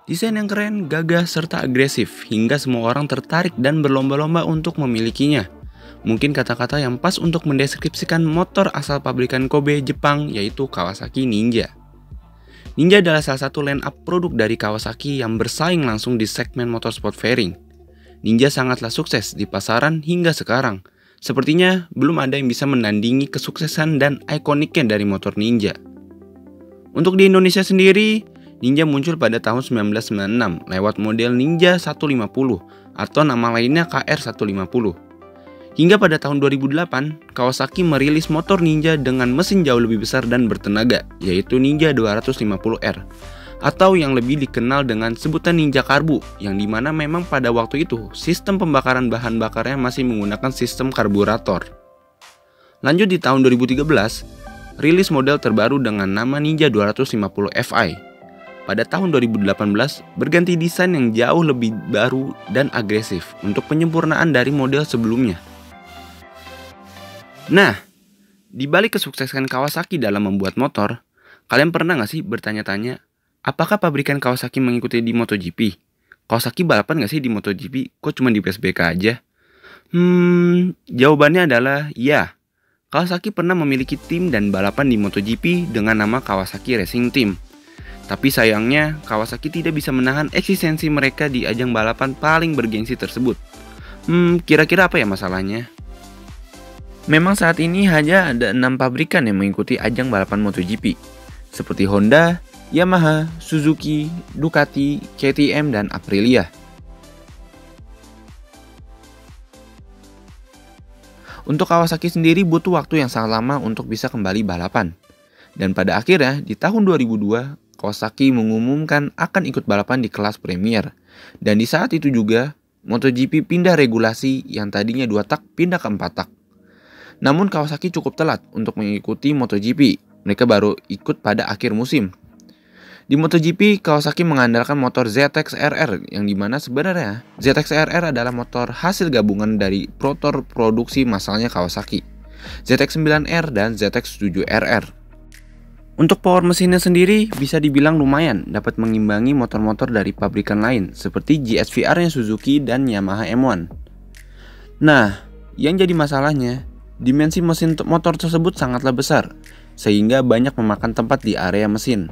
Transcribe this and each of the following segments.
Desain yang keren, gagah, serta agresif, hingga semua orang tertarik dan berlomba-lomba untuk memilikinya. Mungkin kata-kata yang pas untuk mendeskripsikan motor asal pabrikan Kobe, Jepang, yaitu Kawasaki Ninja. Ninja adalah salah satu line-up produk dari Kawasaki yang bersaing langsung di segmen motorsport fairing. Ninja sangatlah sukses di pasaran hingga sekarang. Sepertinya belum ada yang bisa menandingi kesuksesan dan ikoniknya dari motor Ninja. Untuk di Indonesia sendiri, Ninja muncul pada tahun 1996 lewat model Ninja 150 atau nama lainnya KR150. Hingga pada tahun 2008, Kawasaki merilis motor Ninja dengan mesin jauh lebih besar dan bertenaga, yaitu Ninja 250R, atau yang lebih dikenal dengan sebutan Ninja Karbu, yang dimana memang pada waktu itu sistem pembakaran bahan bakarnya masih menggunakan sistem karburator. Lanjut di tahun 2013, rilis model terbaru dengan nama Ninja 250 Fi. Pada tahun 2018, berganti desain yang jauh lebih baru dan agresif untuk penyempurnaan dari model sebelumnya. Nah, di balik kesuksesan Kawasaki dalam membuat motor, kalian pernah nggak sih bertanya-tanya, apakah pabrikan Kawasaki mengikuti di MotoGP? Kawasaki balapan nggak sih di MotoGP? Kok cuma di PSBK aja? Jawabannya adalah ya. Kawasaki pernah memiliki tim dan balapan di MotoGP dengan nama Kawasaki Racing Team. Tapi sayangnya, Kawasaki tidak bisa menahan eksistensi mereka di ajang balapan paling bergengsi tersebut. Kira-kira apa ya masalahnya? Memang saat ini hanya ada 6 pabrikan yang mengikuti ajang balapan MotoGP, seperti Honda, Yamaha, Suzuki, Ducati, KTM, dan Aprilia. Untuk Kawasaki sendiri butuh waktu yang sangat lama untuk bisa kembali balapan. Dan pada akhirnya, di tahun 2002, Kawasaki mengumumkan akan ikut balapan di kelas Premier. Dan di saat itu juga, MotoGP pindah regulasi yang tadinya 2 tak pindah ke 4 tak. Namun Kawasaki cukup telat untuk mengikuti MotoGP. Mereka baru ikut pada akhir musim. Di MotoGP, Kawasaki mengandalkan motor ZX-RR yang dimana sebenarnya ZX-RR adalah motor hasil gabungan dari motor produksi massalnya Kawasaki, ZX-9R dan ZX-7RR. Untuk power mesinnya sendiri bisa dibilang lumayan dapat mengimbangi motor-motor dari pabrikan lain seperti GSVR-nya Suzuki dan Yamaha M1. Nah, yang jadi masalahnya, dimensi mesin motor tersebut sangatlah besar sehingga banyak memakan tempat di area mesin.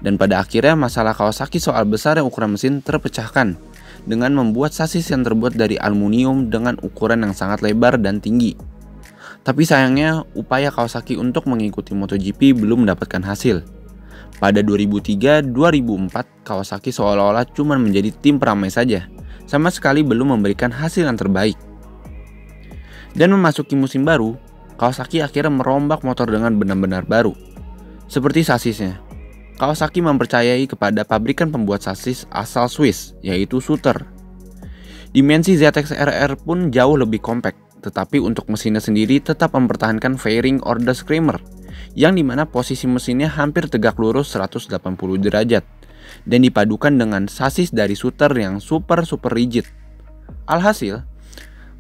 Dan pada akhirnya masalah Kawasaki soal besarnya ukuran mesin terpecahkan dengan membuat sasis yang terbuat dari aluminium dengan ukuran yang sangat lebar dan tinggi. Tapi sayangnya, upaya Kawasaki untuk mengikuti MotoGP belum mendapatkan hasil. Pada 2003-2004, Kawasaki seolah-olah cuma menjadi tim peramai saja, sama sekali belum memberikan hasil yang terbaik. Dan memasuki musim baru, Kawasaki akhirnya merombak motor dengan benar-benar baru. Seperti sasisnya, Kawasaki mempercayai kepada pabrikan pembuat sasis asal Swiss, yaitu Suter. Dimensi ZX-RR pun jauh lebih kompak. Tetapi untuk mesinnya sendiri tetap mempertahankan fairing order screamer, yang dimana posisi mesinnya hampir tegak lurus 180 derajat, dan dipadukan dengan sasis dari Suter yang super rigid. Alhasil,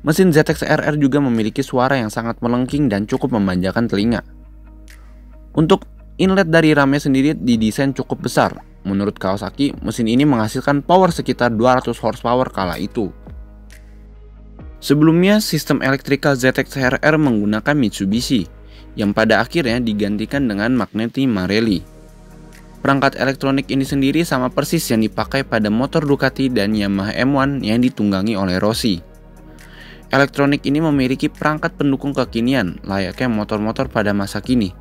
mesin ZX-RR juga memiliki suara yang sangat melengking dan cukup memanjakan telinga. Untuk inlet dari ramnya sendiri didesain cukup besar. Menurut Kawasaki, mesin ini menghasilkan power sekitar 200 horsepower kala itu. Sebelumnya, sistem elektrikal ZX-RR menggunakan Mitsubishi, yang pada akhirnya digantikan dengan Magneti Marelli. Perangkat elektronik ini sendiri sama persis yang dipakai pada motor Ducati dan Yamaha M1 yang ditunggangi oleh Rossi. Elektronik ini memiliki perangkat pendukung kekinian layaknya motor-motor pada masa kini,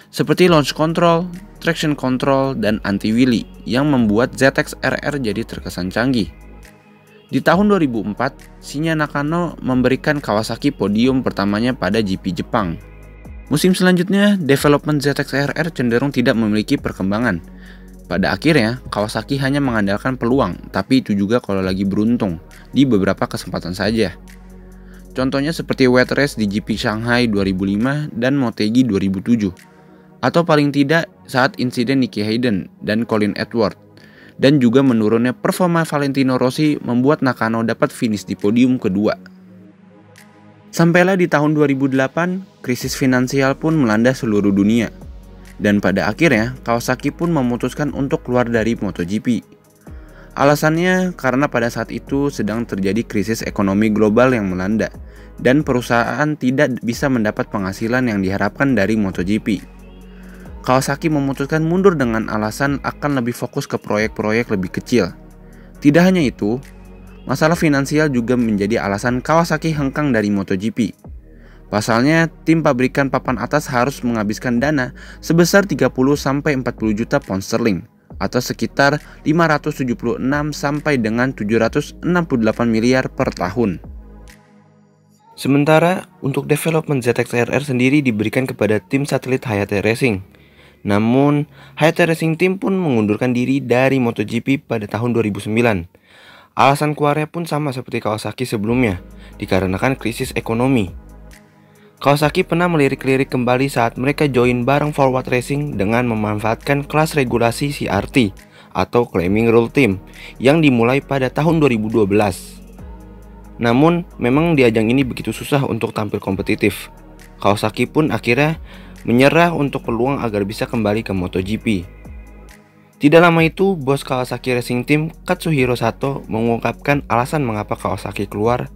seperti launch control, traction control, dan anti-wheelie yang membuat ZX-RR jadi terkesan canggih. Di tahun 2004, Shinya Nakano memberikan Kawasaki podium pertamanya pada GP Jepang. Musim selanjutnya, development ZX-RR cenderung tidak memiliki perkembangan. Pada akhirnya, Kawasaki hanya mengandalkan peluang, tapi itu juga kalau lagi beruntung, di beberapa kesempatan saja. Contohnya seperti wet race di GP Shanghai 2005 dan Motegi 2007. Atau paling tidak saat insiden Nicky Hayden dan Colin Edwards. Dan juga menurunnya performa Valentino Rossi membuat Nakano dapat finish di podium kedua. Sampailah di tahun 2008, krisis finansial pun melanda seluruh dunia. Dan pada akhirnya, Kawasaki pun memutuskan untuk keluar dari MotoGP. Alasannya karena pada saat itu sedang terjadi krisis ekonomi global yang melanda, dan perusahaan tidak bisa mendapat penghasilan yang diharapkan dari MotoGP. Kawasaki memutuskan mundur dengan alasan akan lebih fokus ke proyek-proyek lebih kecil. Tidak hanya itu, masalah finansial juga menjadi alasan Kawasaki hengkang dari MotoGP. Pasalnya, tim pabrikan papan atas harus menghabiskan dana sebesar 30-40 juta pound sterling atau sekitar 576 sampai dengan 768 miliar per tahun. Sementara untuk development ZX-RR sendiri diberikan kepada tim satelit Hayate Racing. Namun, Hayate Racing Team pun mengundurkan diri dari MotoGP pada tahun 2009. Alasan keluarnya pun sama seperti Kawasaki sebelumnya, dikarenakan krisis ekonomi. Kawasaki pernah melirik-lirik kembali saat mereka join bareng Forward Racing dengan memanfaatkan kelas regulasi CRT atau Claiming Rule Team yang dimulai pada tahun 2012. Namun, memang di ajang ini begitu susah untuk tampil kompetitif. Kawasaki pun akhirnya menyerah untuk peluang agar bisa kembali ke MotoGP. Tidak lama itu, bos Kawasaki Racing Team Katsuhiro Sato mengungkapkan alasan mengapa Kawasaki keluar.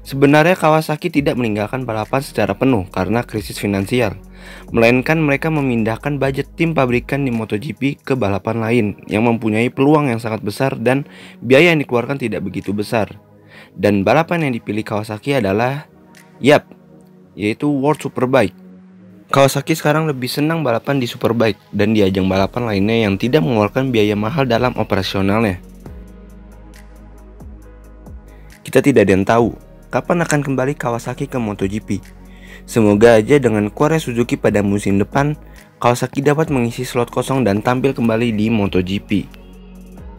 Sebenarnya Kawasaki tidak meninggalkan balapan secara penuh karena krisis finansial, melainkan mereka memindahkan budget tim pabrikan di MotoGP ke balapan lain yang mempunyai peluang yang sangat besar dan biaya yang dikeluarkan tidak begitu besar. Dan balapan yang dipilih Kawasaki adalah, yaitu World Superbike. Kawasaki sekarang lebih senang balapan di Superbike dan di ajang balapan lainnya yang tidak mengeluarkan biaya mahal dalam operasionalnya. Kita tidak ada yang tahu kapan akan kembali Kawasaki ke MotoGP. Semoga aja dengan keluarnya Suzuki pada musim depan, Kawasaki dapat mengisi slot kosong dan tampil kembali di MotoGP.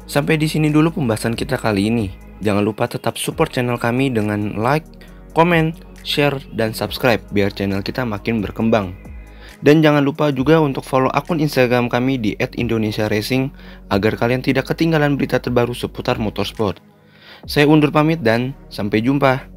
Sampai di sini dulu pembahasan kita kali ini. Jangan lupa tetap support channel kami dengan like, komen, share, dan subscribe biar channel kita makin berkembang. Dan jangan lupa juga untuk follow akun Instagram kami di @indonesiaracing agar kalian tidak ketinggalan berita terbaru seputar motorsport. Saya undur pamit dan sampai jumpa.